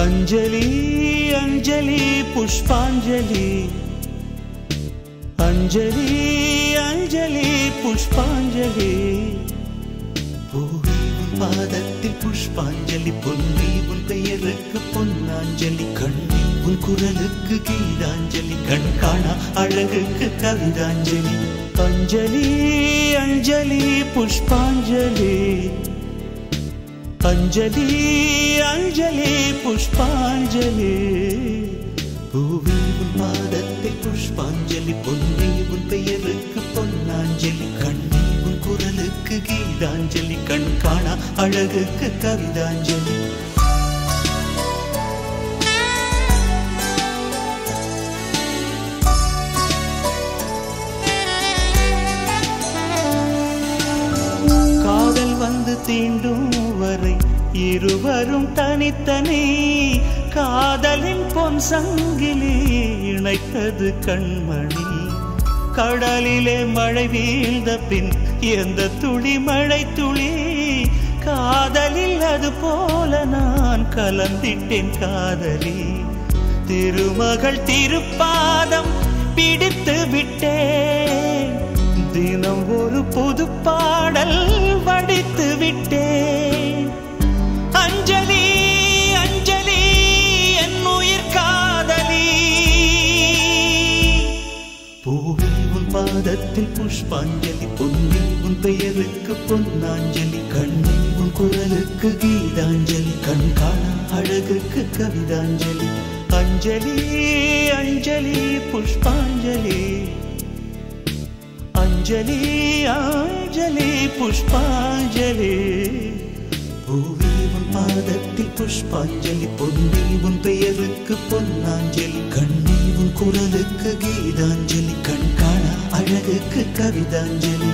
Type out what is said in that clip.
अंजलि अंजलि पुष्पांजलि अंजलि अंजलि पुष्पांजलि பூவே உன் பாதத்தில் புஷ்பாஞ்சலி பொன்னி உன் பெயருக்கு பொன்னாஞ்சலி கண்ணி உன் குரலுக்கு கீதாஞ்சலி கண் காணா அழகுக்கு கவிதாஞ்சலி अंजलि अंजलि पुष्पांजलि अंजलि अंजलि पुष्पांजलि பூவே உன் பாதத்தில் புஷ்பாஞ்சலி பொன்னி உன் பெயருக்கு பொன்னாஞ்சலி கண்ணி உன் குரலுக்கு கீதாஞ்சலி கண் காணா அழகுக்கு கவிதாஞ்சலி காதல் வந்து தீண்டும் வரை இருவரும் தனித்தனி காதலின் பொன் சங்கிலி இணைத்தது கண்மணி கடலிலே மழை வீழ்ந்த பின் எந்த துளி மழை துளி காதலில் அது போல நான் கலந்திட்டேன் காதலி திருமகள் திருப்பாதம் பிடித்து விட்டேன் தினம் ஒரு புது பாடல் வடித்து விட்டேன் अंजलि अंजलि என் உயிர் காதலி பூவே உன் பாதத்தில் புஷ்பாஞ்சலி பொன்னி உன் பெயருக்கு பொன்னாஞ்சலி கண்ணி உன் குரலுக்கு கீதாஞ்சலி கண் காணா அழகுக்கு கவிதாஞ்சலி अंजलि अंजलि पुष्पांजलि अंजलि अंजलि पुष्पांजलि பூவே உன் பாதத்தில் புஷ்பாஞ்சலி பொன்னி உன் பெயருக்கு பொன்னாஞ்சலி கண்ணி உன் குரலுக்கு கீதாஞ்சலி கண் காணா அழகுக்கு கவிதாஞ்சலி